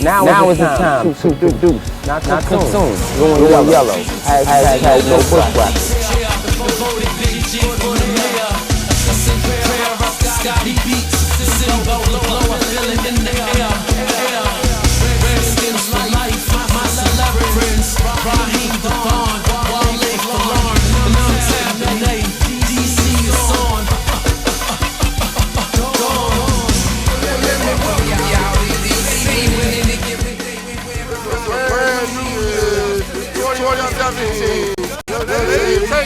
Now is the time to produce, not consume. Going yellow. Hashtag no bushwhackers.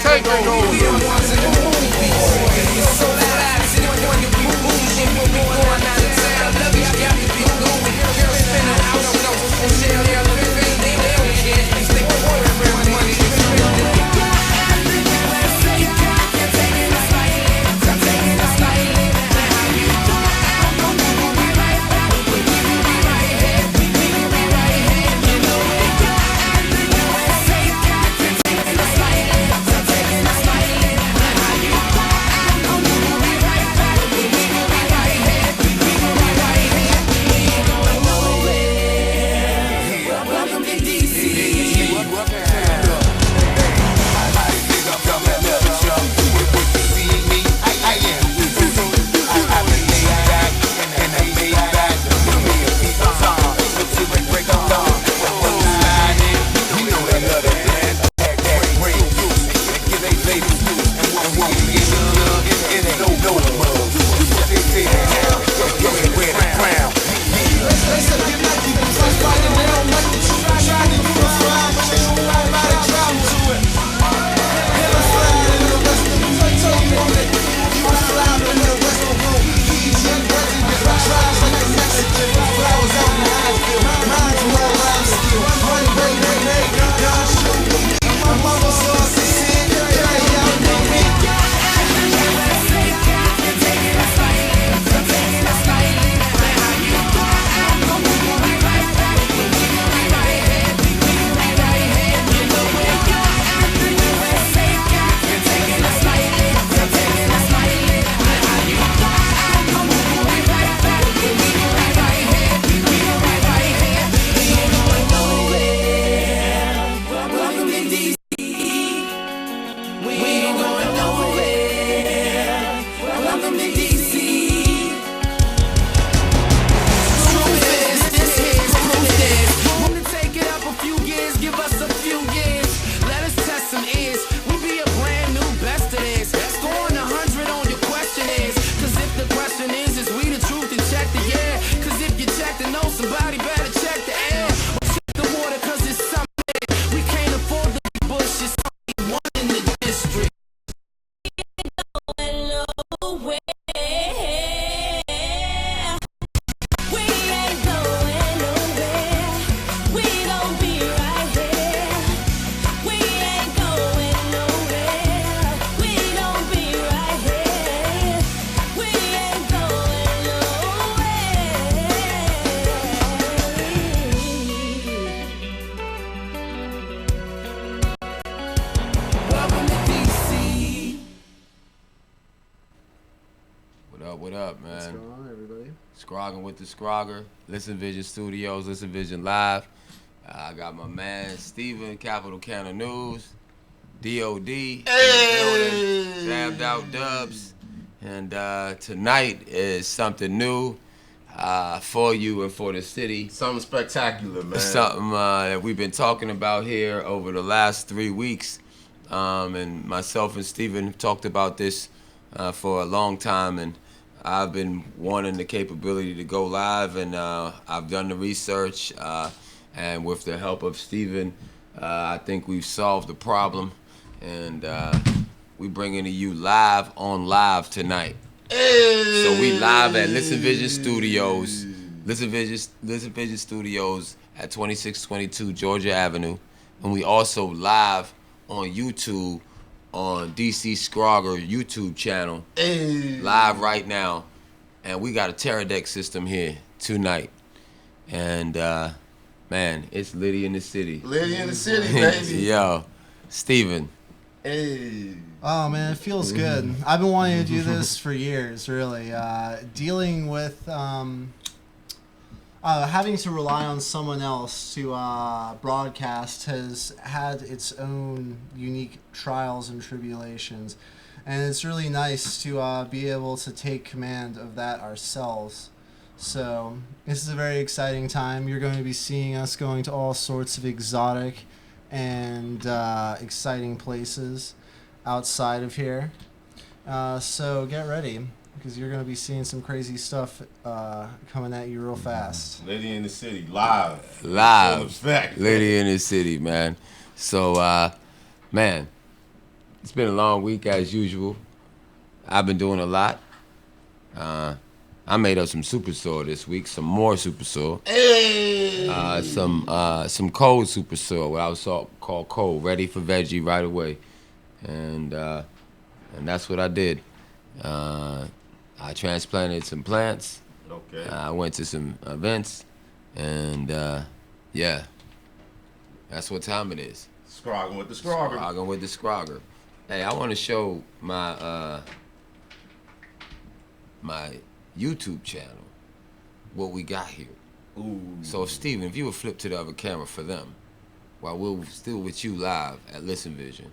Take What up, man? What's going on, everybody? Scrogging with the Scroger. Listen Vision Studios, Listen Vision Live. I got my man Steven, Capital Counter News, DOD, Zabbed Out Dubs. And tonight is something new for you and for the city. something spectacular, man. Something that we've been talking about here over the last 3 weeks. And myself and Steven have talked about this for a long time, and I've been wanting the capability to go live, and I've done the research, and with the help of Steven, I think we've solved the problem, and we bringing to you live on live tonight. Hey. So we live at Listen Vision Studios, Listen Vision Studios at 2622 Georgia Avenue, and we also live on YouTube on DC Scroger YouTube channel, live right now, and we got a Terradeck system here tonight, and man, it's Liddy in the city. Liddy in the city, baby. Yo, Steven. Hey. Oh man, it feels good. I've been wanting to do this for years, really. Dealing with, I having to rely on someone else to broadcast has had its own unique trials and tribulations. And it's really nice to be able to take command of that ourselves. So this is a very exciting time. You're going to be seeing us going to all sorts of exotic and exciting places outside of here. So get ready, because you're going to be seeing some crazy stuff coming at you real fast. Lady in the City, live. Full Live. effect. Lady in the City, man. So, man, it's been a long week as usual. I've been doing a lot. I made up some super soil this week, some more super soil. Hey. Some cold super soil, what I was called cold, ready for veggie right away. And that's what I did. I transplanted some plants. Okay. I went to some events, and yeah, that's what time it is. Scrogging with the Scroger. Scrogging with the Scroger. Hey, I want to show my my YouTube channel what we got here. Ooh. So, Steven, if you would flip to the other camera for them, while we're still with you live at Listen Vision,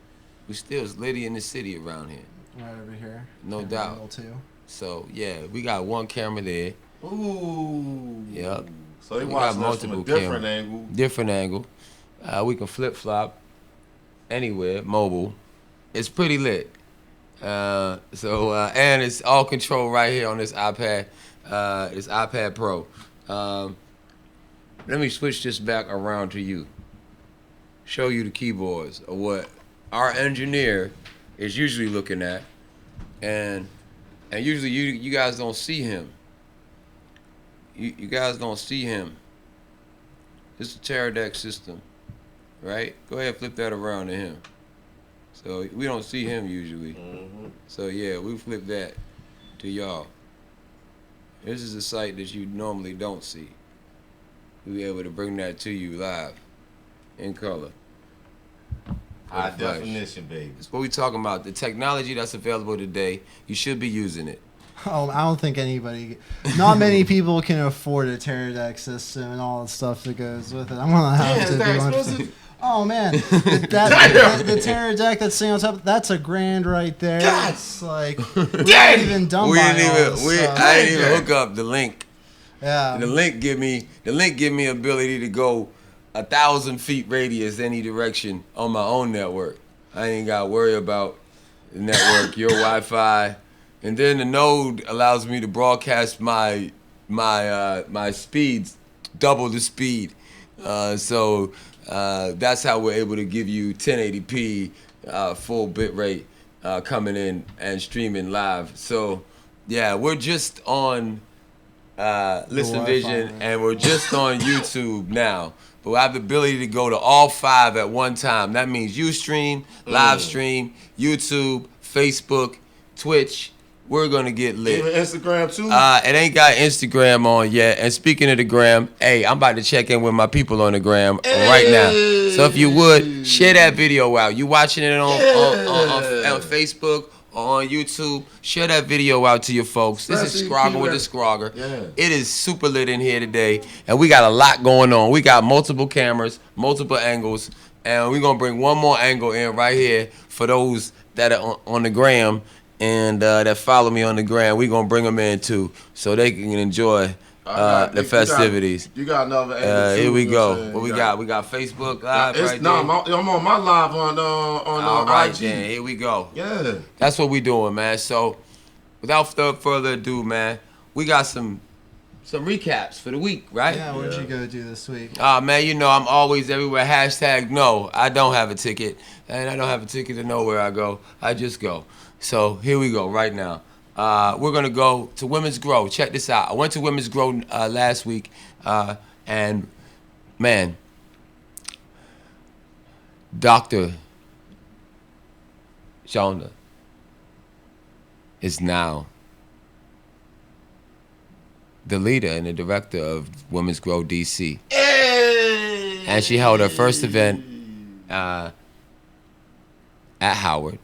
we still Lady in the City around here. Right over here. No Camera doubt. angle too. So, yeah, we got one camera there. Ooh. Yep. So they We watching got us from a multiple different cameras. angle. Different angle. We can flip-flop anywhere, mobile. It's pretty lit. And it's all control right here on this iPad Pro. Let me switch this back around to you. Show you the keyboards of what our engineer is usually looking at, and usually you guys don't see him. You guys don't see him. This is a Teradek system, right? Go ahead, flip that around to him. So we don't see him usually. Mm-hmm. So yeah, we flip that to y'all. This is a site that you normally don't see. We'll be able to bring that to you live, in color. High For the flash. definition, baby. That's what we talking about. The technology that's available today, you should be using it. Oh, I don't think not many people can afford a Teradek system and all the stuff that goes with it. I'm gonna have Yeah, to is that be honest. expensive? Oh man, the Teradek that's sitting on top, that's $1,000 right there. God. It's like we're not even done We buying didn't all even. this stuff. I didn't even Yeah. hook up the link. Yeah. The link give me ability to go 1,000 feet radius any direction on my own network. I ain't got to worry about the network, your Wi-Fi, and then the node allows me to broadcast my speeds, double the speed. So that's how we're able to give you 1080p full bit rate coming in and streaming live. So yeah, we're just on Listen Wi-Fi, Vision, right? and we're just on YouTube now. But we have the ability to go to all 5 at one time. That means Ustream, live stream, YouTube, Facebook, Twitch. We're gonna get lit. Even Instagram too. It ain't got Instagram on yet. And speaking of the gram, hey, I'm about to check in with my people on the gram right now. So if you would, share that video out. You watching it on Facebook or on YouTube, share that video out to your folks. This is Especially Scrogging with the people Scrogger. Yeah. It is super lit in here today, and we got a lot going on. We got multiple cameras, multiple angles, and we're going to bring one more angle in right here for those that are on the gram and that follow me on the gram. We're going to bring them in too so they can enjoy the festivities. You got another angle too, Here we you know what I'm go. saying? What we You got? We got Facebook Live It's, right no, there. I'm on my live on All right, IG. then. Here we go. Yeah. That's what we doing, man. So, without further ado, man, we got some recaps for the week, right? Yeah, where'd you go do this week? Man, you know I'm always everywhere. # no, I don't have a ticket, and I don't have a ticket to nowhere I go. I just go. So here we go right now. We're gonna go to Women's Grow. Check this out. I went to Women's Grow last week, and man, Dr. Shonda is now the leader and the director of Women's Grow DC. Hey. And she held her first event at Howard.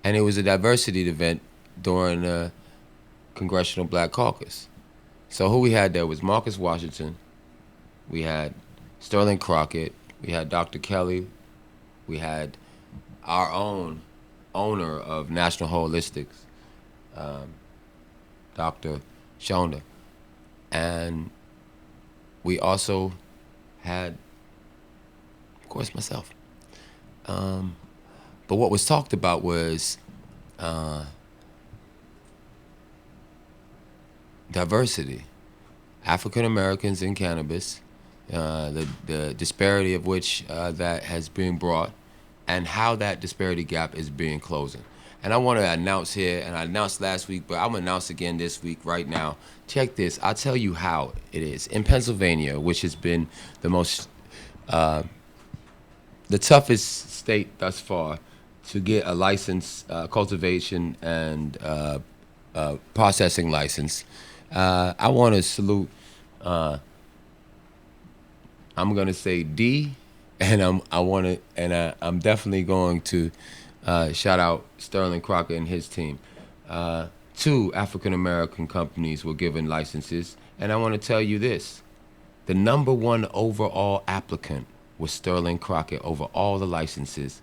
And it was a diversity event during the Congressional Black Caucus. So who we had there was Marcus Washington, we had Sterling Crockett, we had Dr. Kelly, we had our own owner of National Holistics, Dr. Shonda, and we also had, of course, myself. But what was talked about was diversity, African Americans in cannabis, the disparity of which that has been brought, and how that disparity gap is being closing. And I want to announce here, and I announced last week, but I'm going to announce again this week right now. Check this. I'll tell you how it is. In Pennsylvania, which has been the most, the toughest state thus far to get a license, cultivation and processing license, I want to salute, I'm going to say D, and I'm definitely going to shout out Sterling Crocker and his team. 2 African American companies were given licenses, and I want to tell you this: the number 1 overall applicant was Sterling Crockett over all the licenses.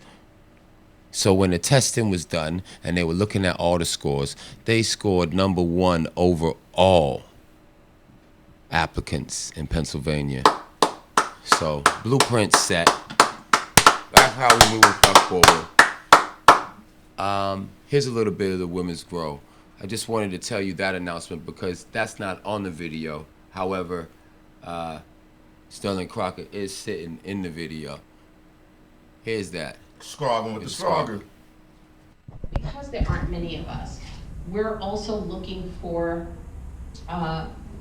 So when the testing was done and they were looking at all the scores, they scored number 1 over all applicants in Pennsylvania. So blueprint set. That's how we move stuff forward. Here's a little bit of the Women's Grow. I just wanted to tell you that announcement because that's not on the video. However, Sterling Crockett is sitting in the video. Here's that. Scrogging with the Scroger. Because there aren't many of us, we're also looking for,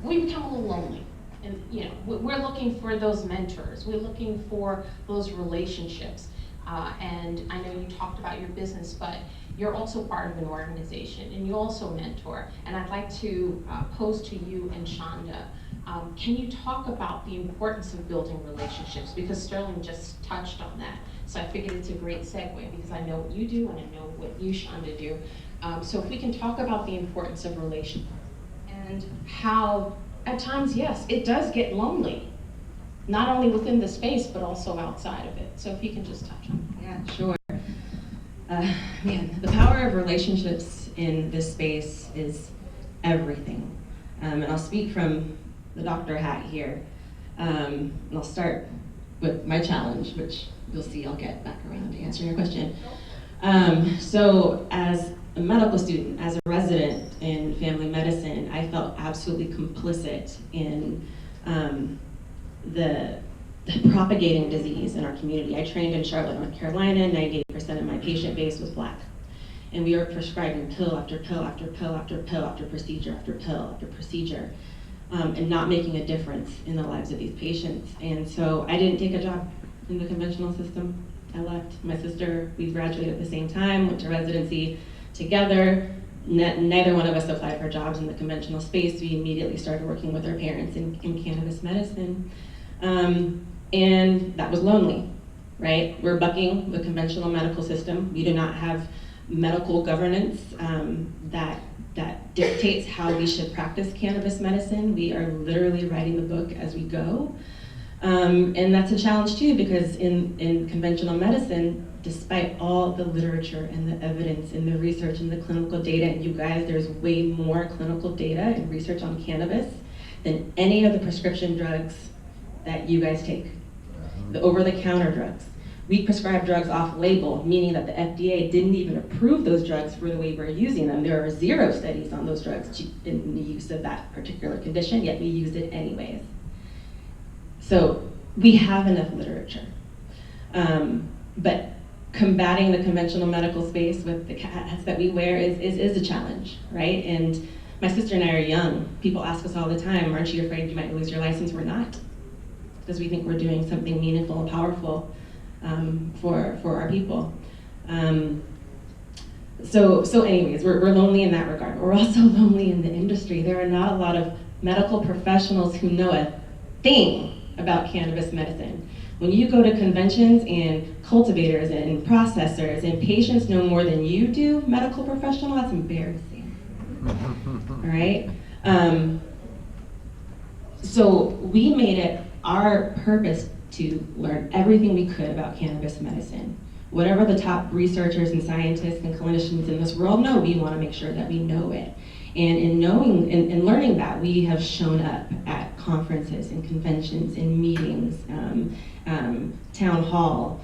we become a little lonely. And we're looking for those mentors. We're looking for those relationships. And I know you talked about your business, but you're also part of an organization and you also mentor. And I'd like to pose to you and Shonda, can you talk about the importance of building relationships? Because Sterling just touched on that. So I figured it's a great segue because I know what you do and I know what you, Shonda, do. So if we can talk about the importance of relationships and how at times, yes, it does get lonely, not only within the space, but also outside of it. So if you can just touch on it. Yeah, sure. Man, the power of relationships in this space is everything. And I'll speak from the doctor hat here. And I'll start with my challenge, which you'll see I'll get back around to answering your question. So as a medical student, as a resident in family medicine, I felt absolutely complicit in the propagating disease in our community. I trained in Charlotte, North Carolina. 98% of my patient base was Black. And we were prescribing pill after pill after pill after pill after procedure after pill after procedure, and not making a difference in the lives of these patients. And so I didn't take a job in the conventional system. I left. My sister, we graduated at the same time, went to residency together. Neither one of us applied for jobs in the conventional space. We immediately started working with our parents in cannabis medicine. And that was lonely, right? We're bucking the conventional medical system. We do not have medical governance that dictates how we should practice cannabis medicine. We are literally writing the book as we go. And that's a challenge too, because in conventional medicine, despite all the literature and the evidence and the research and the clinical data, and you guys, there's way more clinical data and research on cannabis than any of the prescription drugs that you guys take, the over-the-counter drugs. We prescribe drugs off-label, meaning that the FDA didn't even approve those drugs for the way we're using them. There are 0 studies on those drugs in the use of that particular condition, yet we use it anyways. So we have enough literature. But combating the conventional medical space with the hats that we wear is a challenge, right? And my sister and I are young. People ask us all the time, aren't you afraid you might lose your license? We're not, because we think we're doing something meaningful and powerful for our people. So anyways, we're lonely in that regard. We're also lonely in the industry. There are not a lot of medical professionals who know a thing about cannabis medicine. When you go to conventions and cultivators and processors and patients know more than you do, medical professional, that's embarrassing. All right? So we made it our purpose to learn everything we could about cannabis medicine. Whatever the top researchers and scientists and clinicians in this world know, we want to make sure that we know it. And in knowing and learning that, we have shown up at conferences and conventions and meetings, town hall,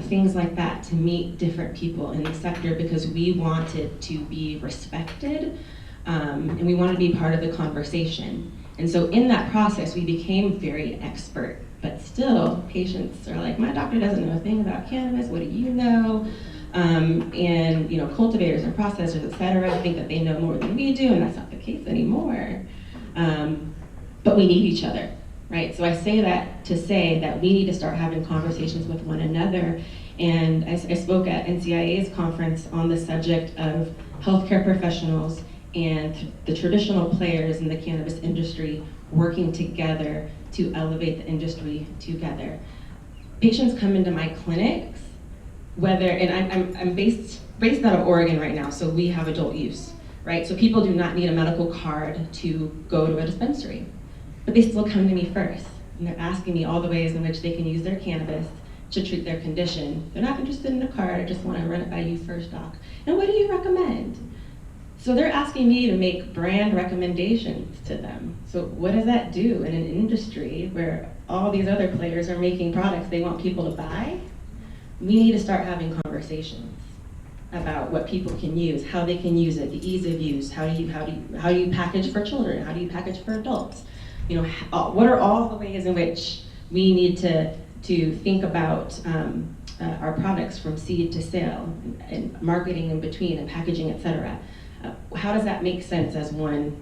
things like that, to meet different people in the sector because we wanted to be respected and we wanted to be part of the conversation. And so in that process, we became very expert, but still patients are like, my doctor doesn't know a thing about cannabis, what do you know? And cultivators and processors, et cetera, think that they know more than we do, and that's not the case anymore. But we need each other, right? So I say that to say that we need to start having conversations with one another. And I spoke at NCIA's conference on the subject of healthcare professionals and the traditional players in the cannabis industry working together to elevate the industry together. Patients come into my clinics, and I'm based out of Oregon right now, so we have adult use, right? So people do not need a medical card to go to a dispensary, but they still come to me first, and they're asking me all the ways in which they can use their cannabis to treat their condition. They're not interested in a card, I just want to run it by you first, doc. And what do you recommend? So they're asking me to make brand recommendations to them. So what does that do in an industry where all these other players are making products they want people to buy? We need to start having conversations about what people can use, how they can use it, the ease of use, how do you package for children, how do you package for adults? What are all the ways in which we need to think about our products from seed to sale, and marketing in between, and packaging, et cetera. How does that make sense as one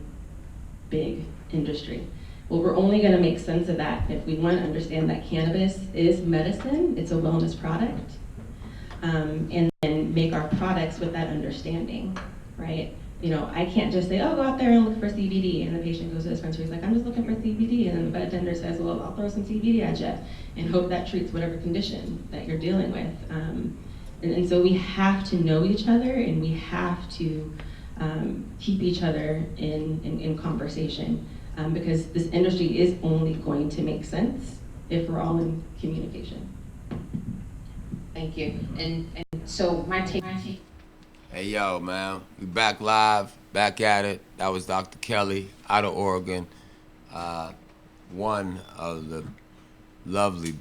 big industry? Well, we're only going to make sense of that if we want to understand that cannabis is medicine, it's a wellness product, and then make our products with that understanding, right? I can't just say, oh, go out there and look for CBD, and the patient goes to the dispensary, he's like, I'm just looking for CBD, and then the bud tender says, well, I'll throw some CBD at you, and hope that treats whatever condition that you're dealing with. And so we have to know each other, and we have to keep each other in conversation, because this industry is only going to make sense if we're all in communication. Thank you. And so my take. Hey, yo, man. We back live, back at it. That was Dr. Kelly out of Oregon. One of the lovely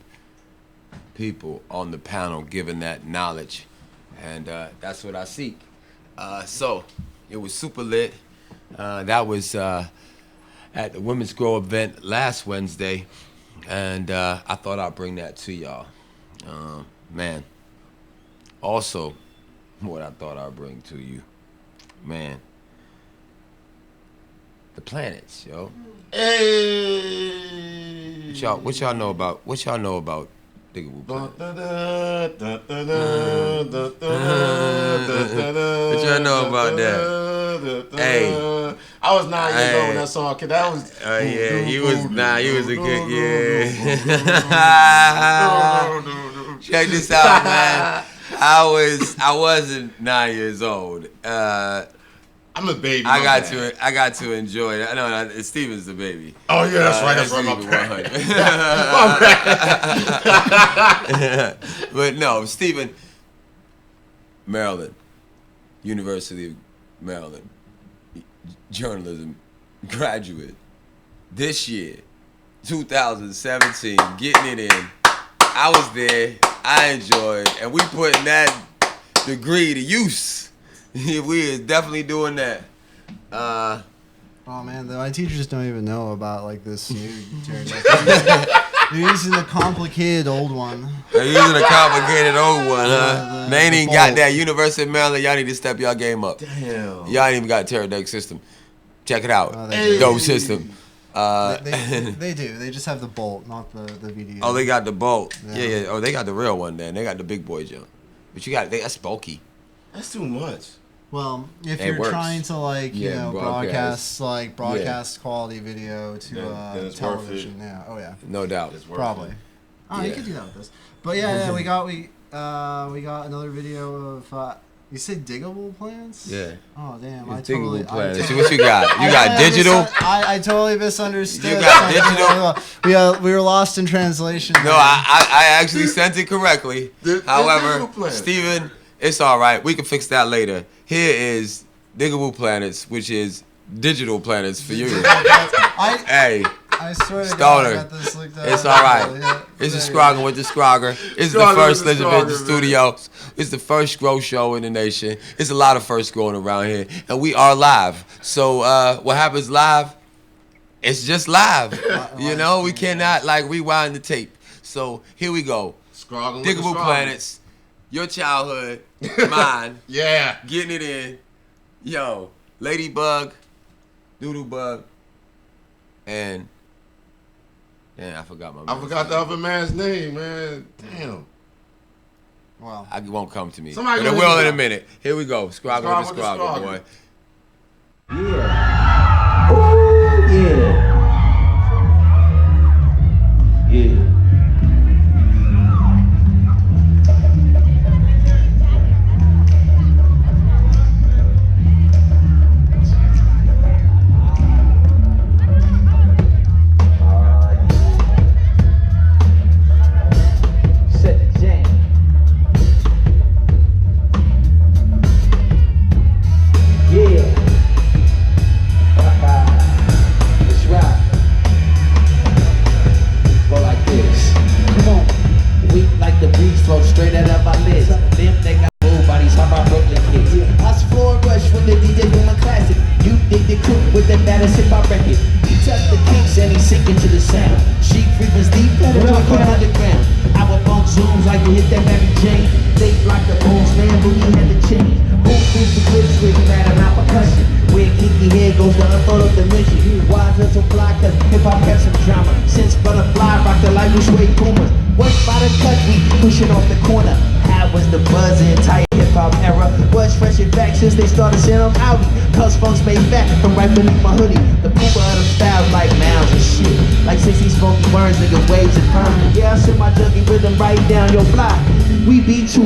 people on the panel giving that knowledge. And that's what I seek. So it was super lit. That was at the Women's Grow event last Wednesday. And I thought I'd bring that to y'all. Man. Also, what I thought I'd bring to you, man, the planets, yo. Hey. What y'all know about Digaboo planets? What y'all know about that? Hey, I was 9 years old when that song came. That was. Yeah, he was 9. He was a kid. Yeah. Check this out, man. I wasn't 9 years old. I'm a baby. I got to enjoy it. No, Steven's the baby. Oh yeah, that's right. That's right. My bad. But no, Steven, Maryland, University of Maryland, journalism graduate. This year, 2017, getting it in. I was there. I enjoyed, and we putting that degree to use. We is definitely doing that. Oh man, my teachers don't even know about like this new Jared. They're using a complicated old one. They're using a complicated old one, huh? They ain't even got that. University of Maryland, y'all need to step y'all game up. Damn. Y'all ain't even got a Teradek system. Check it out. They Dope system. They do. They just have the bolt, not the VDU. Oh, they got the bolt. Yeah. Oh, they got the real one then. They got the big boy jump. But you got that's bulky. That's too much. Well, if It you're works. trying to broadcast quality video to then it's television, worth it. yeah, oh yeah, No doubt. It's worth probably. it. Oh, you could do that with this. But yeah, we got another video of You say diggable plants? Yeah. Oh damn! It's diggable plants. What you got? You got digital? I totally misunderstood. You got digital? We were lost in translation. No, I actually sent it correctly. However, plants. Steven, it's all right. We can fix that later. Here is diggable planets, which is digital planets for you. Hey. I swear to Stoner. God, I got this looked up. It's all right. It's a Scrogging with the Scroger. It's the first Elizabeth Studios. It's the first Scro show in the nation. It's a lot of firsts going around here, and we are live. So what happens live? It's just live. You know, we cannot like rewind the tape. So here we go. Scrogging with the Diggable Scrogging. planets. Your childhood, mine. Yeah. Getting it in. Yo, Ladybug, Doodlebug, and. Damn, I forgot my I forgot the other man's name, man. Damn. Wow. It won't come to me. Somebody But it gonna will hit in me a minute. Here we go. Scrogging with the Scrogging, boy. Yeah. Ooh, yeah. Yeah.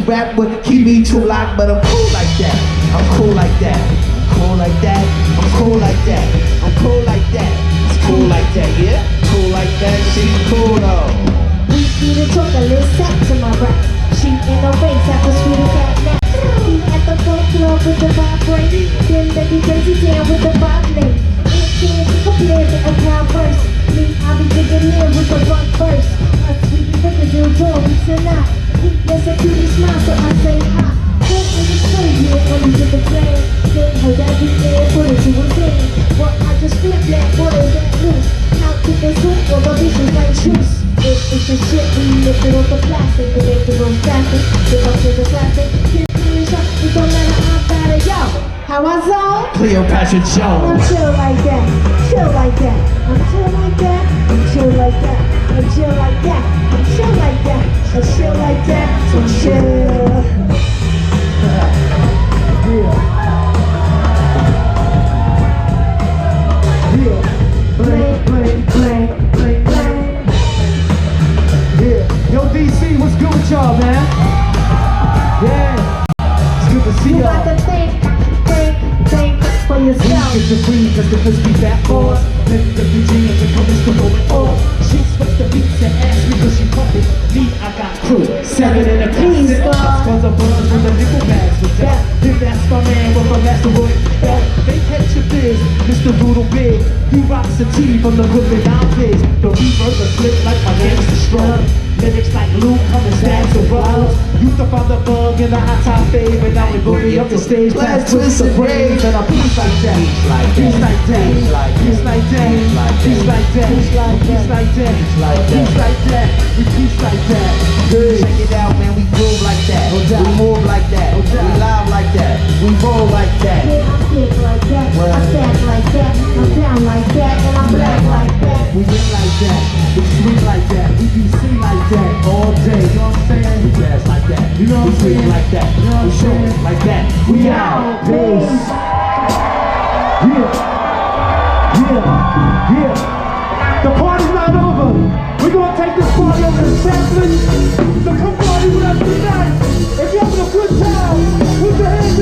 Rap with keep me too locked, but I'm cool like that. I'm cool like that. Cool like that. I'm cool like that. I'm cool like that. It's cool like that, yeah? Cool like that. She's cool though. We see the chocolate sack to my rap. She in the race at the sweet fat nap. He at the full club with the vibrate. Then the crazy down with the vibe lane. It can't compare to a pound verse. Me, I be digging in with the rock first. A sweet niggas in door, we tonight. Yes, I do this smile, so I say hi. Don't understand you when you get the plan. Then her daddy there, put it to his hand. Well, I just flip that, what is that loose? Out to the soup, or the bitches like juice. It's the shit when you lift it off the plastic. The make it go faster, the bucks is a classic. Can't finish up, it don't matter, I'm better, yo. How I zone? Cleopatra Jones. I'm chill like that, chill like that. I'm chill like that, I'm chill like that. I'm chill like that, I'm chill like that. I'm chill like that, so chill. Bling, bling, bling, bling, bling. Yeah. Yo, DC, what's good with y'all, man? Yeah. It's good to see You y'all. got to think for yourself. Get your free, cause the crispy fat boys. Lift the BG and become Mr. Going on. She switched the beats and asked me cause she pumped it. Me, I got crew, 7 in the Please, closet. God. Cause a buzz with the nickel bags with that. If that's my man with a masterwood belt. They catch your biz, Mr. Doodle Big. He rocks the T from the Brooklyn Outfits. The reverse a slip like my gangster strong. Lyrics like Luke, coming stabs and rolls. Used to find the bug in the hot top fave. And now we boogie up the stage. Blast twist the braids. And I piece like that. Piece like that. Piece like that. Piece like that. Piece like that. Piece like that. Piece like that. We piece like that. Check it out, man. We groove like that. We move like that. We live like that. We roll like that. Yeah, I'm big like that. I stack like that. I'm down like that. And I'm black like that. We live like that. We sweet like that. We be sing like that all day. You know what I'm saying? We dance like that. You know what I'm saying? Like that. You know what I'm saying? Like that. We out. Peace. Yeah. Yeah. Yeah. The party's not over. We're gonna take this party over to Chaplin. So come party with us tonight. If you're having a good time, put your hands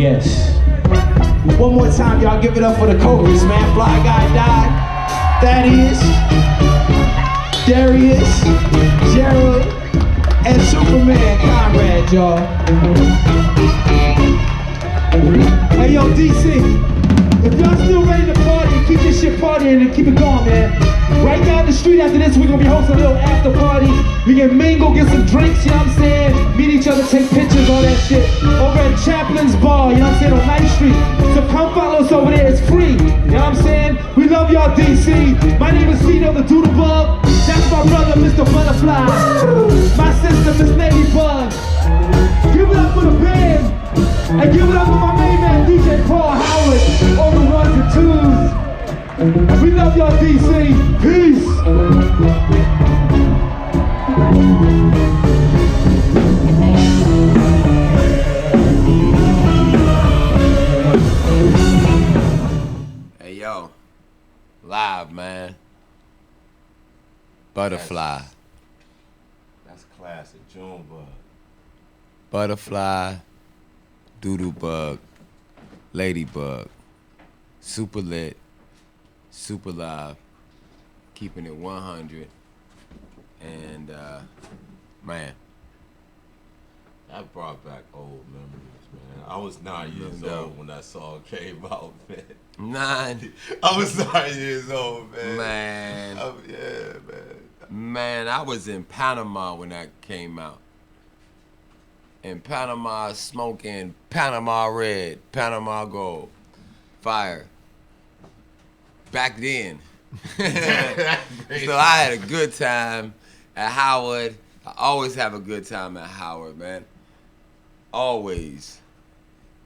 Yes. One more time, y'all give it up for the Cobras, man. Fly Guy died. That is Darius, Gerald, and Superman Conrad, y'all. Hey, yo, DC. If y'all still ready to party, keep this shit partying and keep it going, man. Right down the street after this, we're gonna be hosting a little after party. We can mingle, get some drinks, you know what I'm saying? Meet each other, take pictures, all that shit. Over at Chaplin's Bar, you know what I'm saying, on 9th Street. So come follow us over there, it's free. You know what I'm saying? We love y'all, DC. My name is Cito the Doodlebug. That's my brother, Mr. Butterfly. My sister, Miss Ladybug. Give it up for the band. And give it up for my main man, DJ Paul Howard, on the ones and twos. We love y'all, DC. Peace. Hey, yo. Live, man. Butterfly. That's classic. Junebug. Butterfly. Doodlebug. Ladybug. Super lit. Super live. Keeping it 100. And, man. That brought back old memories, man. I was 9 years old when that song came out, man. 9. I was 9 years old, man. Man. Yeah, man. Man, I was in Panama when that came out. In Panama, smoking Panama Red, Panama Gold, fire. Back then. So I had a good time at Howard. I always have a good time at Howard, man. Always.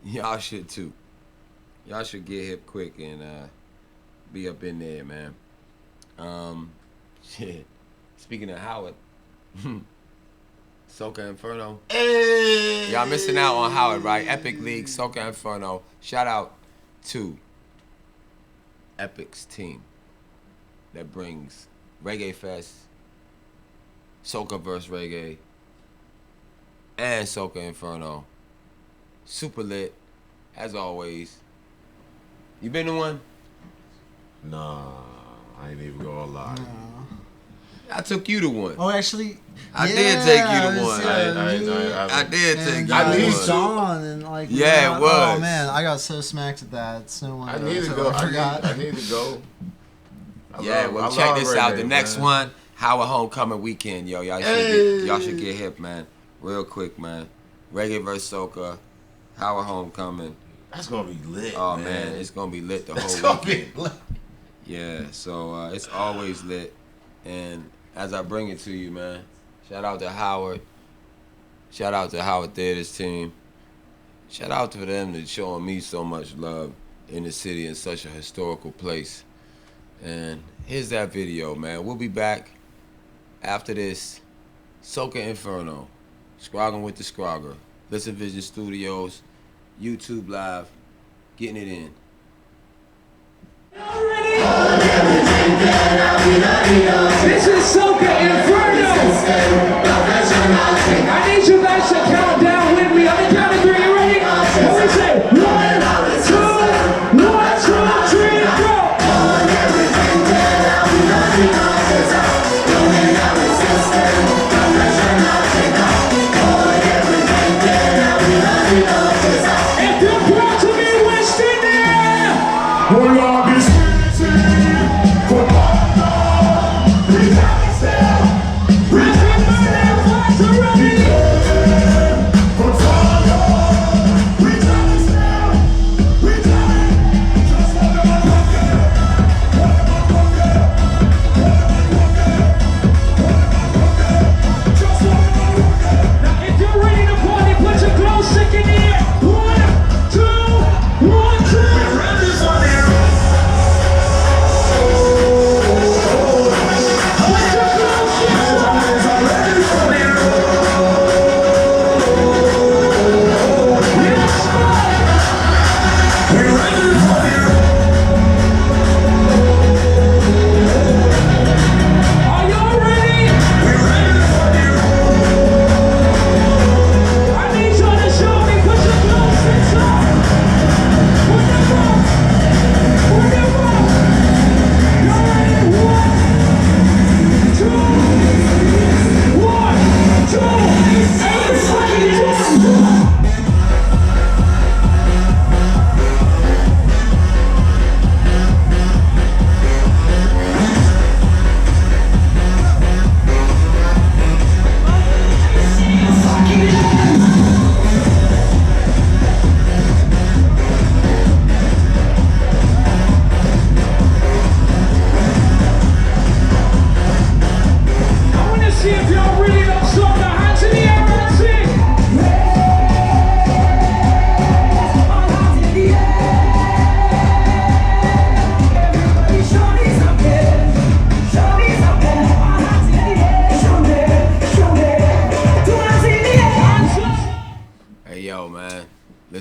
Y'all should too. Y'all should get hip quick and be up in there, man. Shit. Speaking of Howard, Soca Inferno. Hey! Y'all missing out on Howard, right? Epic League, Soca Inferno. Shout out to Epic's team that brings Reggae Fest, Soca vs. Reggae, and Soca Inferno. Super lit, as always. You been to one? Nah, I ain't even gonna lie. I took you to one. Oh, actually, I did take you to one. I I did take you I to need one. to. John and like Yeah, it was. Oh man, I got so smacked at that. It's no wonder. I need to So go. I forgot. I need to go. Yeah, well, check this out. The next one, Howard Homecoming Weekend, yo. Y'all should get hip, man. Real quick, man. Reggae vs. Soca, Howard Homecoming. That's gonna be lit. Oh man, it's gonna be lit the It's whole gonna weekend. be lit. Yeah, so it's always lit. And as I bring it to you, man, shout out to Howard. Shout out to Howard Theater's team. Shout out to them for showing me so much love in the city in such a historical place. And here's that video, man. We'll be back after this. Soca Inferno. Scrogging with the Scroger. Listen Vision Studios. YouTube Live. Getting it in. This is Soca Inferno. I need you guys to count down with me. On the count of 3, you ready? What we say? 1, 2, 1, 2, 3, go. If you're proud to be West Indian, we'll all be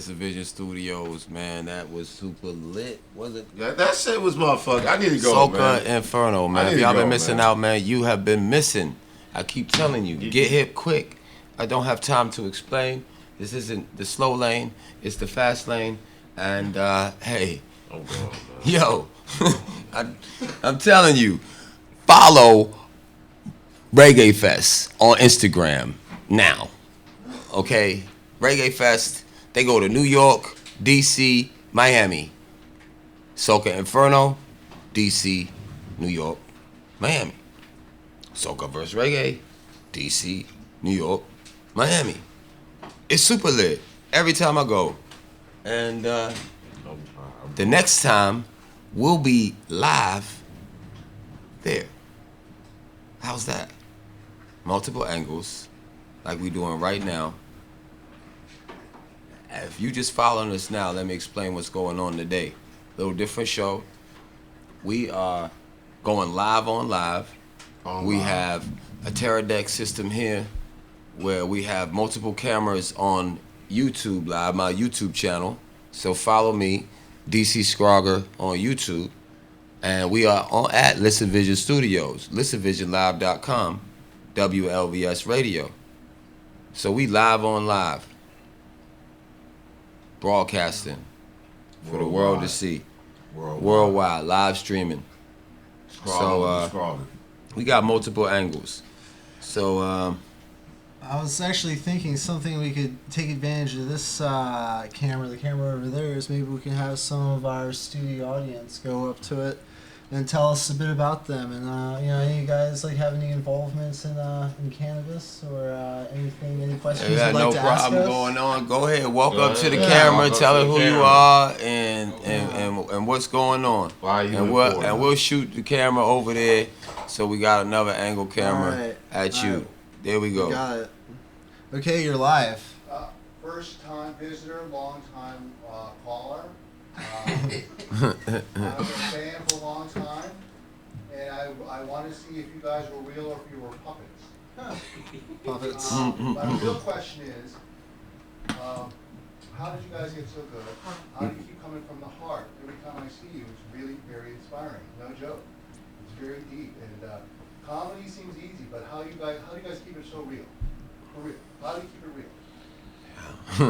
Listen Vision Studios, man. That was super lit. Was it? That shit was motherfucker. I need to go, Soca man. Inferno, man. If y'all been missing out, man, you have been missing. I keep telling you, get hip quick. I don't have time to explain. This isn't the slow lane. It's the fast lane. And, hey. Oh, God, man. Yo, I'm telling you, follow Reggae Fest on Instagram now. Okay? Reggae Fest, they go to New York, DC, Miami. Soca Inferno, DC, New York, Miami. Soca vs. Reggae, DC, New York, Miami. It's super lit every time I go. And the next time, we'll be live there. How's that? Multiple angles, like we're doing right now. If you just following us now, let me explain what's going on today. Little different show. We are going live on live. We have a Teradex system here where we have multiple cameras on YouTube Live, my YouTube channel. So follow me, DC Scroger on YouTube. And we are at Listen Vision Studios, listenvisionlive.com, WLVS Radio. So we live on live, broadcasting for the world to see. Worldwide, live streaming. So we got multiple angles. So I was actually thinking something we could take advantage of this camera. The camera over there is maybe we can have some of our studio audience go up to it and tell us a bit about them. And you know, any of you guys like have any involvements in cannabis or anything? Any questions you'd like to ask us? No problem going on. Go ahead, walk up to the camera, tell her who you are, and what's going on. And we'll shoot the camera over there. So we got another angle camera at you. Right. There we go. Got it. Okay, you're live. First time visitor, long time caller. I've been a fan for a long time, and I want to see if you guys were real or if you were puppets. Puppets. My real question is, how did you guys get so good? How do you keep coming from the heart? Every time I see you, it's really very inspiring. No joke. It's very deep, and comedy seems easy, but how do you guys keep it so real? For real. How do you keep it real?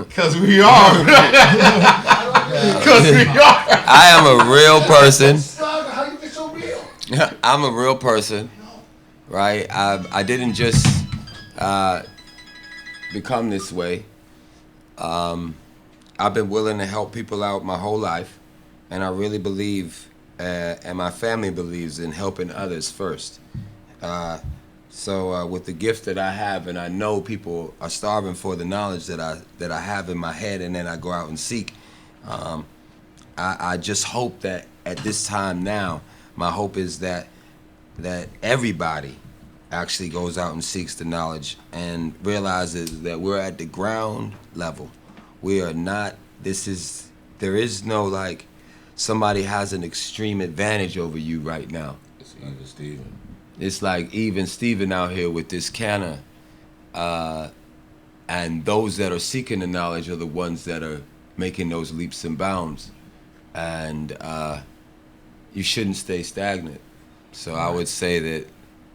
Because we are. Because we are. I am a real person. How do you get so real? I'm a real person, right? I didn't just become this way. I've been willing to help people out my whole life, and I really believe, and my family believes in helping others first. So with the gift that I have, and I know people are starving for the knowledge that I have in my head, and then I go out and seek. I just hope that at this time now, my hope is that everybody actually goes out and seeks the knowledge and realizes that we're at the ground level. We are not. There is no like somebody has an extreme advantage over you right now. It's even Steven. It's like even Steven out here with this canna, and those that are seeking the knowledge are the ones that are making those leaps and bounds, and you shouldn't stay stagnant. So I would say that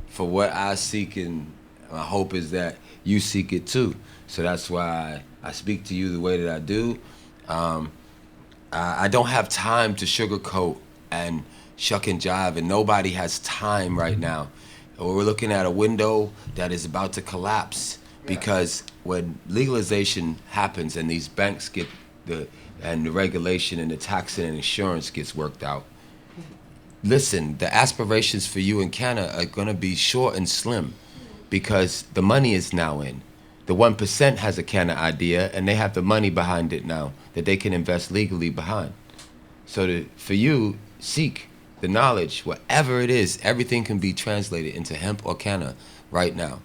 for what I seek, and my hope is that you seek it too. So that's why I speak to you the way that I do. I don't have time to sugarcoat and shuck and jive, and nobody has time right now. We're looking at a window that is about to collapse because when legalization happens and these banks get the regulation and the taxing and insurance gets worked out, listen, the aspirations for you in Canada are going to be short and slim because the money is now in. The 1% has a Canada idea, and they have the money behind it now that they can invest legally behind. So for you, seek the knowledge, whatever it is, everything can be translated into hemp or canna right now.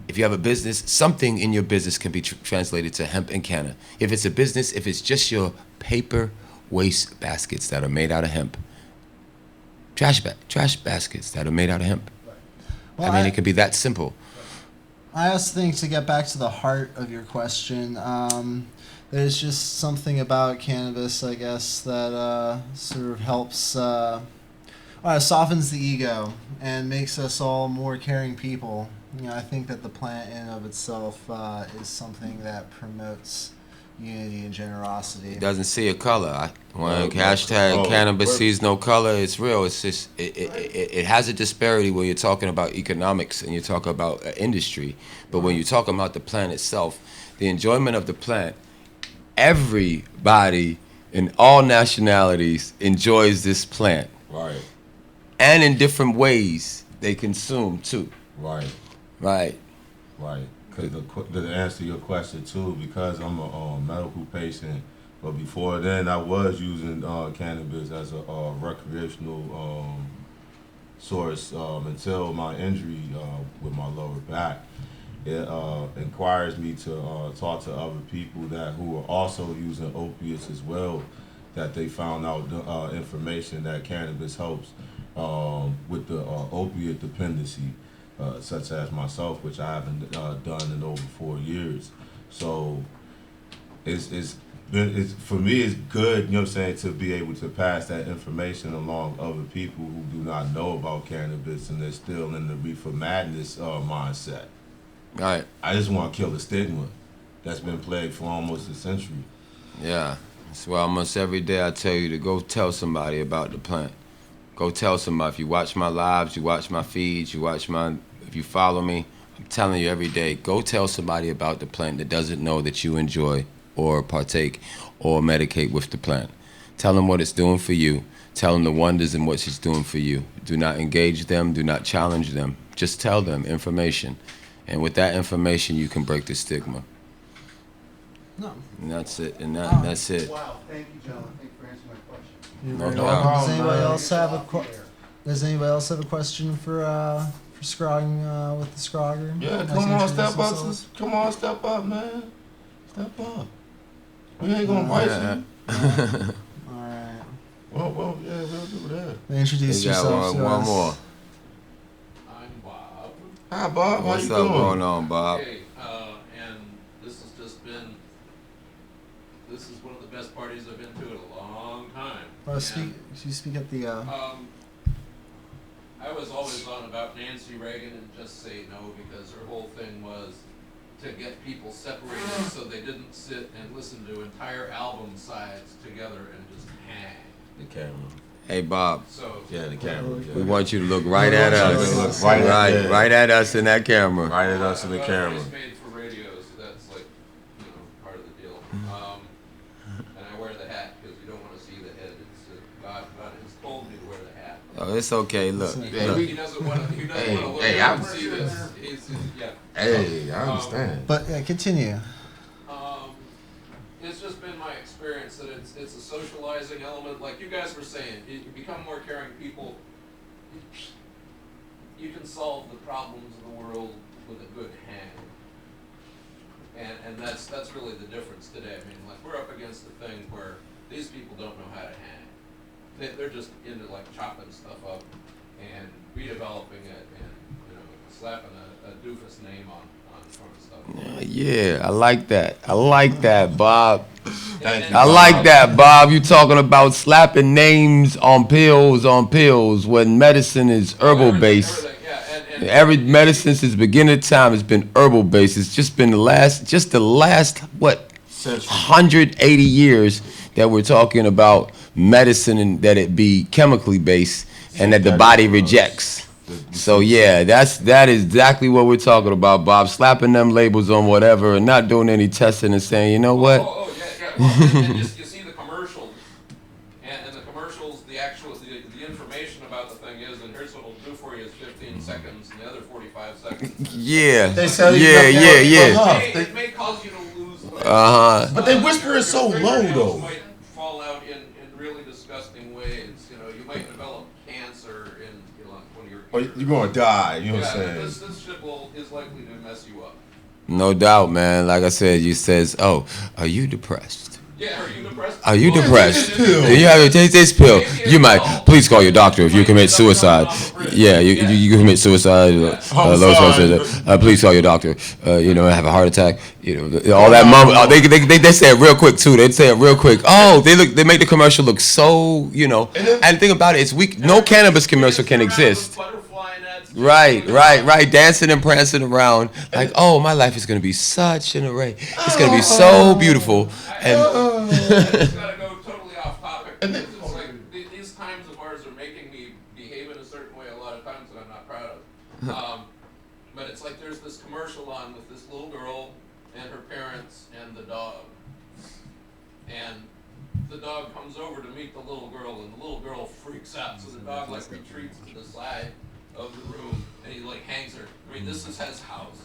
If you have a business, something in your business can be translated to hemp and canna. If it's a business, if it's just your paper waste baskets that are made out of hemp, trash baskets that are made out of hemp. Well, I mean, it can be that simple. I also think to get back to the heart of your question, there's just something about cannabis, I guess, that sort of helps, softens the ego and makes us all more caring people. I think that the plant in and of itself is something that promotes unity and generosity. It doesn't see a color. When hashtag cannabis sees no color, it's real. It's just it has a disparity when you're talking about economics and you talk about industry, but when you talk about the plant itself, the enjoyment of the plant, everybody in all nationalities enjoys this plant. Right. And in different ways they consume too. Right. Right. Right. Because to answer your question too, because I'm a medical patient, but before then I was using cannabis as a recreational source until my injury with my lower back. It inquires me to talk to other people who are also using opiates as well, that they found out information that cannabis helps with the opiate dependency. Such as myself, which I haven't done in over 4 years. So it's for me, it's good, you know what I'm saying, to be able to pass that information along other people who do not know about cannabis and they're still in the reefer madness mindset. Right. I just want to kill the stigma that's been plagued for almost a century. Yeah. That's why almost every day I tell you to go tell somebody about the plant. Go tell somebody. If you watch my lives, you watch my feeds, if you follow me, I'm telling you every day, go tell somebody about the plant that doesn't know that you enjoy or partake or medicate with the plant. Tell them what it's doing for you. Tell them the wonders and what it's doing for you. Do not engage them. Do not challenge them. Just tell them information. And with that information, you can break the stigma. No. And that's it. And that's it. Wow, thank you, gentlemen. Thank you for answering my question. No Does doubt. anybody else have a question for Scrogging with the Scroger? Yeah, Like come to on, introduce step up. themselves? Come on, step up, man. Step up. We ain't gonna bite you. All right. Well, yeah, we'll do that. Introduce You got yourself to one us. more. I'm Bob. Hi, Bob. How What's you up doing? going on, Bob? Okay, and this has just been, this is one of the best parties I've been to in a long time. You speak at the. I was always on about Nancy Reagan and just say no, because her whole thing was to get people separated so they didn't sit and listen to entire album sides together and just hang. The camera. Hey, Bob. So Yeah, the camera. We want you to look right at us. Right at- Right at us in that camera. Right at us in the I was camera. always made for radio, so that's like, part of the deal. And I wear the hat because you don't want to see the head. It's God has told me to wear the hat. Oh, it's okay. Look. He doesn't want to. He doesn't want to look hey, at and see this. Yeah. Hey, I understand. But continue. It's just been my experience that it's a socializing element. Like you guys were saying, you become more caring people. You can solve the problems of the world with a good hang. And that's really the difference today. I mean, like we're up against the thing where these people don't know how to hang. They're just into like chopping stuff up and redeveloping it and slapping a doofus name on front of stuff. Yeah, I like that. I like that, Bob. Thank you. I like that, Bob. You talking about slapping names on pills when medicine is herbal based. Everything, yeah, and Every medicine since the beginning of time has been herbal based. It's just been the last what, Century. 180 years that we're talking about medicine and that it be chemically based and that the body rejects. So yeah, that is exactly what we're talking about, Bob. Slapping them labels on whatever and not doing any testing and saying, you know what? Oh yeah. Well, and you see the commercials, and the commercials, the information about the thing is, and here's what it'll do for you is 15 seconds, and the other 45 seconds. Yeah. They sell you Yeah. It may cause you to lose weight. But they whisper it so low though. Might fall out in really disgusting ways. You might develop cancer when you're. Or you're gonna die. You know what I'm saying? This shit is likely to mess you up. No doubt, man. Like I said, you says, oh, are you depressed? Yeah, are you depressed? Are you depressed? You have to take this pill. You might. Please call your doctor if you commit suicide. Yeah, you commit suicide. Please call your doctor. Have a heart attack. All that mumble. They say it real quick too. They say it real quick. Oh, they make the commercial look so. And the thing about it is, no cannabis commercial can exist. Right. Dancing and prancing around like, oh, my life is gonna be such an array. It's gonna be so beautiful. And it's gotta go totally off topic. Because it's like these times of ours are making me behave in a certain way a lot of times that I'm not proud of. But it's like there's this commercial on with this little girl and her parents and the dog. And the dog comes over to meet the little girl, and the little girl freaks out. So the dog like retreats to the side of the room, and he like hangs her. I mean, this is his house,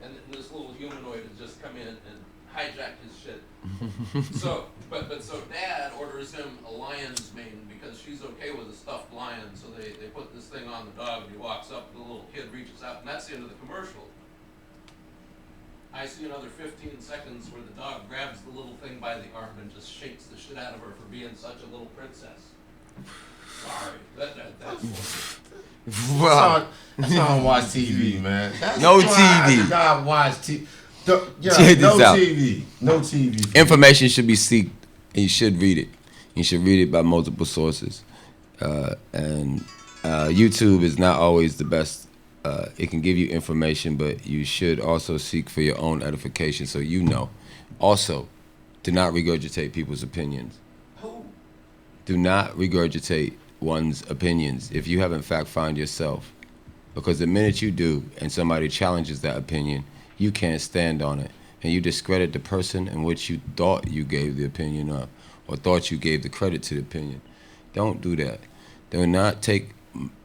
and this little humanoid has just come in and hijacked his shit. So Dad orders him a lion's mane because she's okay with a stuffed lion. So they put this thing on the dog, and he walks up, and the little kid reaches out, and that's the end of the commercial. I see another 15 seconds where the dog grabs the little thing by the arm and just shakes the shit out of her for being such a little princess. Sorry, that's wow. That's why I don't watch TV, man. No TV. I gotta watch TV. Check this out. No TV. Information should be seeked, and you should read it. You should read it by multiple sources. And YouTube is not always the best. It can give you information, but you should also seek for your own edification so you know. Also, do not regurgitate people's opinions. Do not regurgitate one's opinions if you have in fact found yourself. Because the minute you do and somebody challenges that opinion, you can't stand on it. And you discredit the person in which you thought you gave the opinion of, or thought you gave the credit to the opinion. Don't do that. Do not take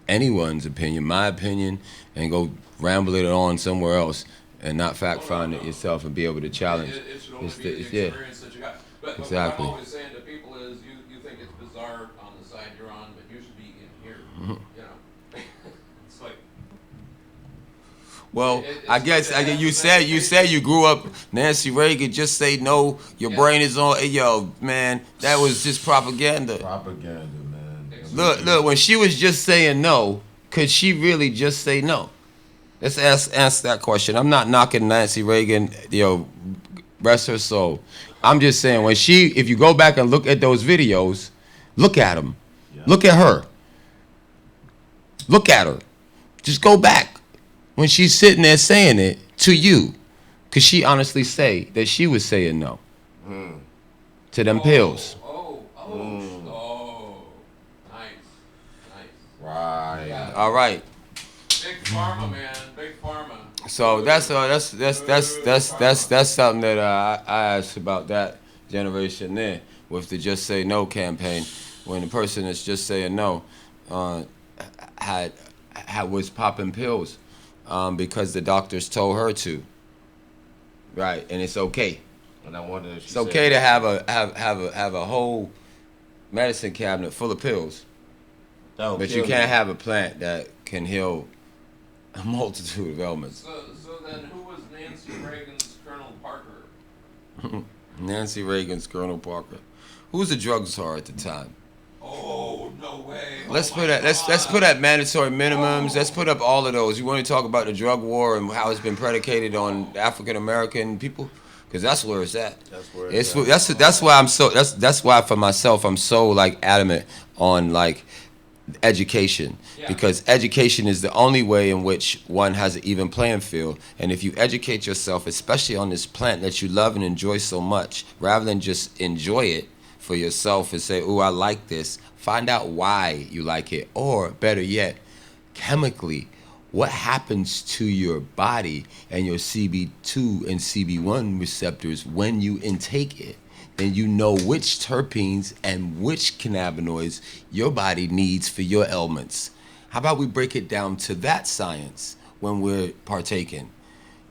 anyone's opinion, my opinion, and go ramble it on somewhere else and not fact find it yourself and be able to challenge. It should only be the experience that you got. But Exactly. what I'm always saying to people is you think it's bizarre on the side you're on, but you should be in here. It's like. Well, I guess you said you grew up Nancy Reagan. Just say no. Your brain is on. Hey, yo, man, that was just propaganda. Propaganda, man. Look. When she was just saying no, could she really just say no? Let's answer that question. I'm not knocking Nancy Reagan. Rest her soul. I'm just saying if you go back and look at those videos, look at them. Yeah. Look at her. Look at her. Just go back. When she's sitting there saying it to you, could she honestly say that she was saying no to them pills? Nice. Right. Yeah. All right. Big pharma, man. Big pharma. So that's something that I asked about that generation there with the Just Say No campaign, when the person that's just saying no was popping pills. Because the doctors told her to. Right, and it's okay. And I wonder if it's okay to have a whole medicine cabinet full of pills, but you can't have a plant that can heal a multitude of ailments. So then, who was Nancy Reagan's Colonel Parker? Nancy Reagan's Colonel Parker. Who was the drug czar at the time? Oh, no way. Let's put up mandatory minimums. Let's put up all of those. You want to talk about the drug war and how it's been predicated on African American people? Because that's where it's at. That's why for myself I'm so like adamant on like education, because education is the only way in which one has an even playing field. And if you educate yourself, especially on this plant that you love and enjoy so much, rather than just enjoy it for yourself and say, "Oh, I like this," find out why you like it, or better yet, chemically, what happens to your body and your CB2 and CB1 receptors when you intake it. Then you know which terpenes and which cannabinoids your body needs for your ailments. How about we break it down to that science when we're partaking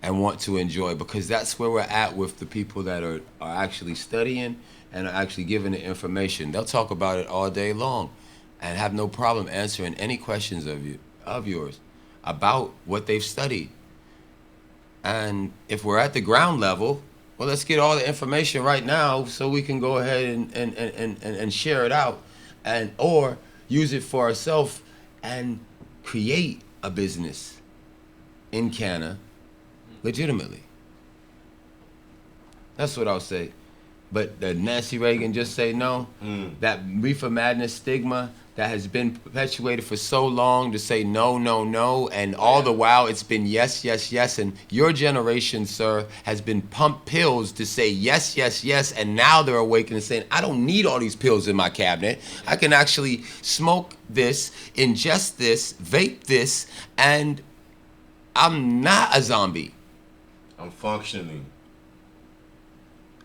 and want to enjoy, because that's where we're at with the people that are actually studying and are actually giving the information. They'll talk about it all day long and have no problem answering any questions of yours about what they've studied. And if we're at the ground level, Well, let's get all the information right now so we can go ahead and share it out, and or use it for ourselves and create a business in Canada legitimately. That's what I'll say. But Nancy Reagan just say no. That reefer madness stigma that has been perpetuated for so long to say no, no, no, and all the while it's been yes, yes, yes. And your generation, sir, has been pumped pills to say yes, yes, yes, and now they're awakening and saying, I don't need all these pills in my cabinet. I can actually smoke this, ingest this, vape this, and I'm not a zombie. I'm functioning.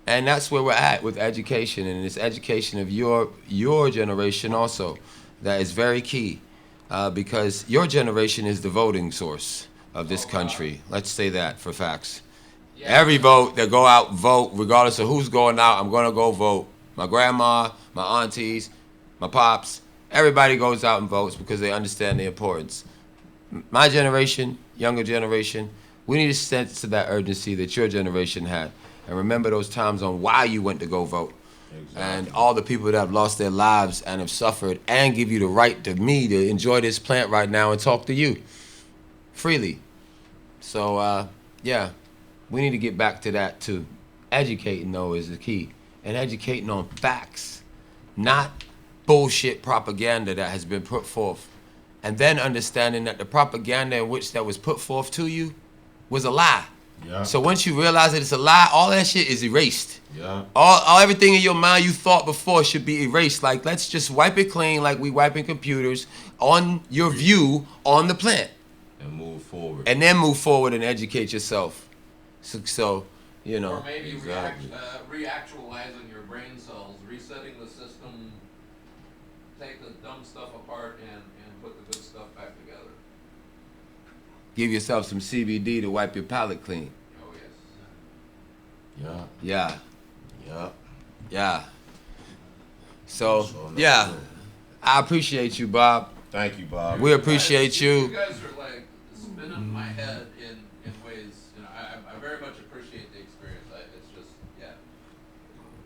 And that's where we're at with education, and it's education of your generation also. That is very key, because your generation is the voting source of this country. Let's say that for facts. Yeah. Every vote that go out, vote, regardless of who's going out, I'm gonna go vote. My grandma, my aunties, my pops, everybody goes out and votes because they understand the importance. My generation, younger generation, we need a sense of that urgency that your generation had. And remember those times on why you went to go vote. Exactly. And all the people that have lost their lives and have suffered, and give you the right to me to enjoy this plant right now and talk to you freely. So, yeah, we need to get back to that too. Educating, though, is the key. And educating on facts, not bullshit propaganda that has been put forth. And then understanding that the propaganda in which that was put forth to you was a lie. Yeah. So once you realize that it's a lie, all that shit is erased. Yeah. All everything in your mind you thought before should be erased. Like, let's just wipe it clean like we wiping computers on your view on the plant. And move forward. And then move forward and educate yourself. So you know. Or maybe reactualizing your brain cells, resetting the system, take the dumb stuff apart and put the good stuff back together. Give yourself some CBD to wipe your palate clean. Oh, yes. Yeah. Yeah. Yeah. So, yeah. I appreciate you, Bob. Thank you, Bob. We appreciate you. You guys are like spinning my head in ways, you know, I very much appreciate the experience. It's just, yeah.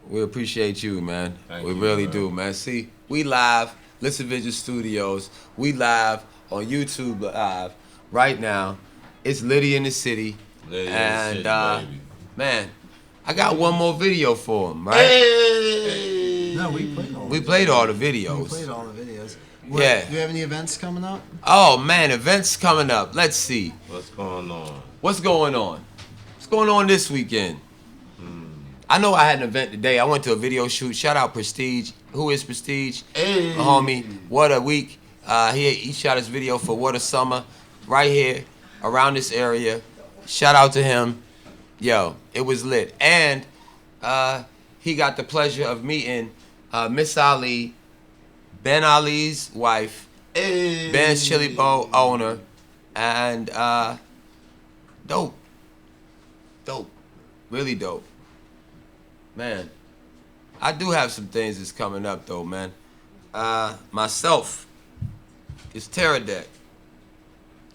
We appreciate you, man. Thank we you, really man. do, man. See, we live, Listen Vision Studios. We live on YouTube Live. Right now, it's Liddy in the city, and man, I got one more video for him, right? Hey! No, we played all the videos. We played all the videos. Yeah. Do you have any events coming up? Oh man, events coming up. Let's see. What's going on? What's going on this weekend? I know I had an event today. I went to a video shoot. Shout out Prestige. Who is Prestige? Hey. My homie. What a week. He shot his video for What a Summer. Right here, around this area. Shout out to him. Yo, it was lit. And he got the pleasure of meeting Miss Ali, Ben Ali's wife, Ben's Chili Bowl owner, and dope. Really dope. Man, I do have some things that's coming up, though, man. Myself, it's Terradeck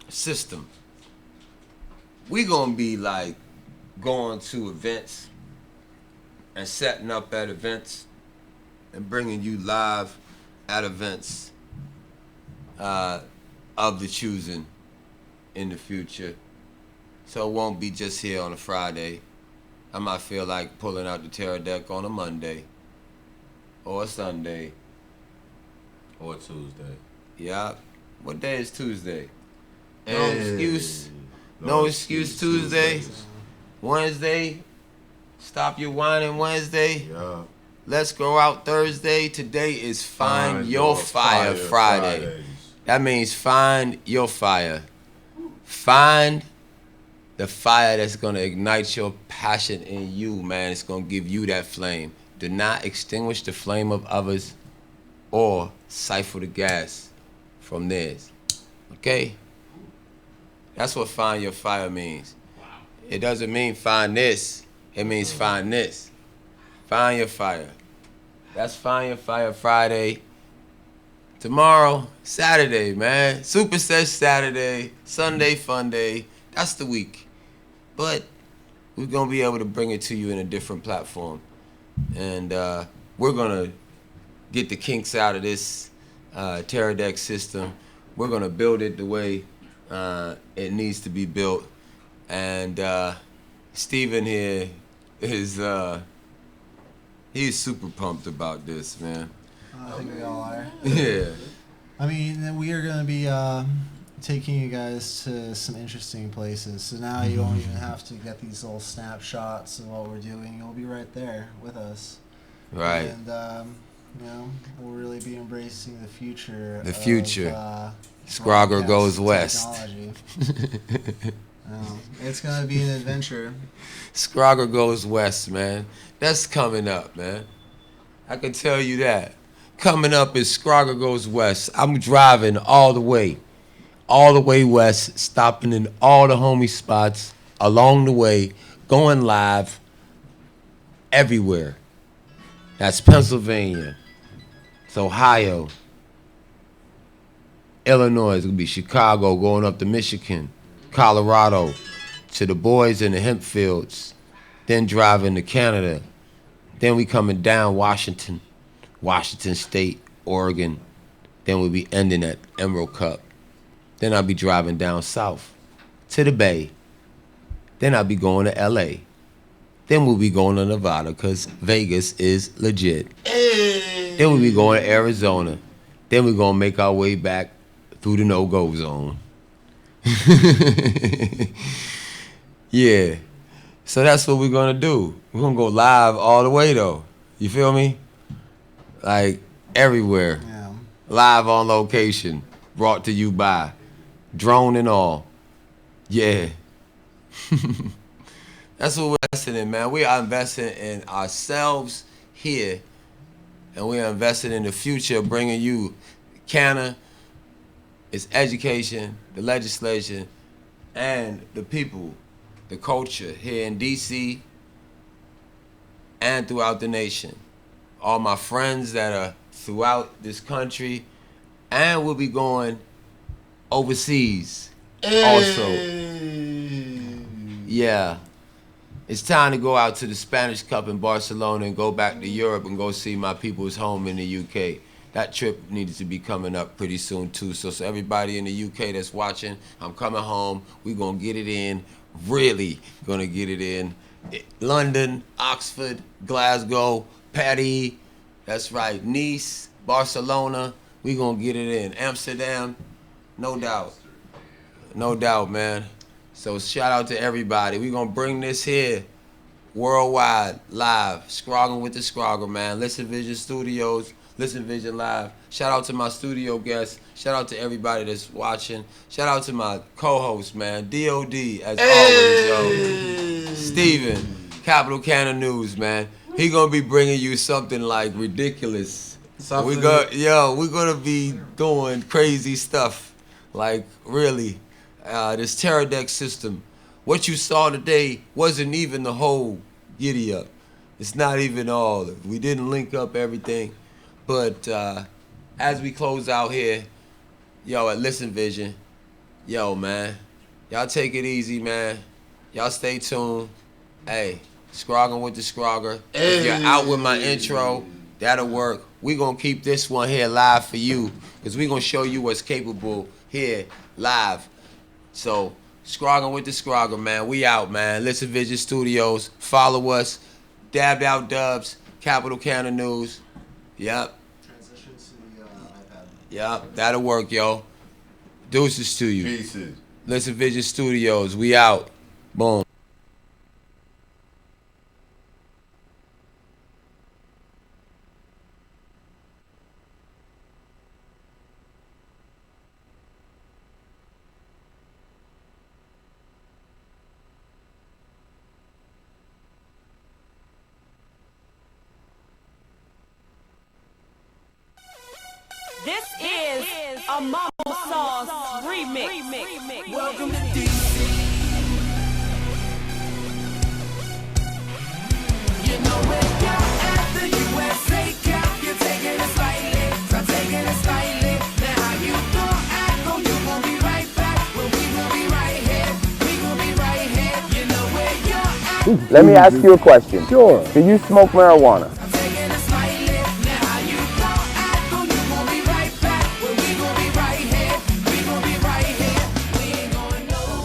System. We gonna be like going to events and setting up at events and bringing you live at events of the choosing in the future. So it won't be just here on a Friday. I might feel like pulling out the Terradeck on a Monday or a Sunday or Tuesday. Yeah. What day is Tuesday? Hey. No excuse Tuesday. Wednesday, stop your whining Wednesday. Yeah. Let's go out Thursday. Today is Find Your Fire Friday. Fridays. That means find your fire. Find the fire that's going to ignite your passion in you, man. It's going to give you that flame. Do not extinguish the flame of others or siphon the gas from theirs. Okay? That's what find your fire means. It doesn't mean find this. It means find this. Find your fire. That's Find Your Fire Friday. Tomorrow, Saturday, man. Super Sesh Saturday. Sunday Fun Day. That's the week. But we're gonna be able to bring it to you in a different platform, and we're gonna get the kinks out of this Teradek system. We're gonna build it the way it needs to be built, and Steven here is he's super pumped about this, man. I think we all are. Yeah. I mean, we are going to be taking you guys to some interesting places. So now you won't even have to get these little snapshots of what we're doing. You'll be right there with us. Right. And, we'll really be embracing the future. The future. Of, Scroger goes west. It's going to be an adventure. Scroger goes west, man. That's coming up, man. I can tell you that. Coming up is Scroger goes west. I'm driving all the way west, stopping in all the homie spots along the way, going live everywhere. That's Pennsylvania. It's Ohio. Illinois. It's going to be Chicago, going up to Michigan, Colorado, to the boys in the hemp fields, then driving to Canada. Then we coming down Washington State, Oregon. Then we'll be ending at Emerald Cup. Then I'll be driving down south to the Bay. Then I'll be going to LA. Then we'll be going to Nevada because Vegas is legit. Then we'll be going to Arizona. Then we're going to make our way back through the no-go zone. Yeah. So that's what we're going to do. We're going to go live all the way, though. You feel me? Like, everywhere. Yeah. Live on location. Brought to you by drone and all. Yeah. That's what we're investing in, man. We are investing in ourselves here. And we are investing in the future, bringing you Canna, its education, the legislation, and the people, the culture here in D.C. and throughout the nation. All my friends that are throughout this country, and we'll be going overseas also. Yeah. It's time to go out to the Spanish Cup in Barcelona and go back to Europe and go see my people's home in the UK. That trip needs to be coming up pretty soon too. So everybody in the UK that's watching, I'm coming home. We're going to get it in. Really going to get it in. London, Oxford, Glasgow, Paris. That's right. Nice, Barcelona. We're going to get it in. Amsterdam. No doubt. No doubt, man. So shout out to everybody. We're going to bring this here worldwide, live. Scrogging with the Scroger, man. Listen Vision Studios, Listen Vision Live. Shout out to my studio guests. Shout out to everybody that's watching. Shout out to my co-host, man. DOD, as always, yo. Steven, Capital Cannon News, man. He going to be bringing you something like ridiculous. We're going to be doing crazy stuff. Like, really. This Teradek system. What you saw today wasn't even the whole giddy up. It's not even all. We didn't link up everything. But as we close out here, yo, at Listen Vision, yo, man, y'all take it easy, man. Y'all stay tuned. Hey, Scrogging with the Scroger. If you're out with my intro, that'll work. We gonna keep this one here live for you because we gonna show you what's capable here live. So, Scrogging with the Scroger, man. We out, man. Listen Vision Studios. Follow us. Dabbed Out Dubs. Capital Cannon News. Yep. Transition to the iPad. Yep. That'll work, yo. Deuces to you. Pieces. Listen Vision Studios. We out. Boom. This is a Mambo Sauce remix. Welcome to DC. You know where you're at, the USA Cup. You're taking it slightly, so I'm taking it slightly. Now how you gon' act, oh you gon' be right back. Well we gon' be right here, we gon' be right here. You know where you're at. Let me ask you a question. Sure. Do you smoke marijuana?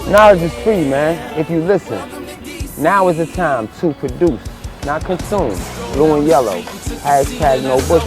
Knowledge is free, man, if you listen. Now is the time to produce, not consume. Blue and yellow. #no bush.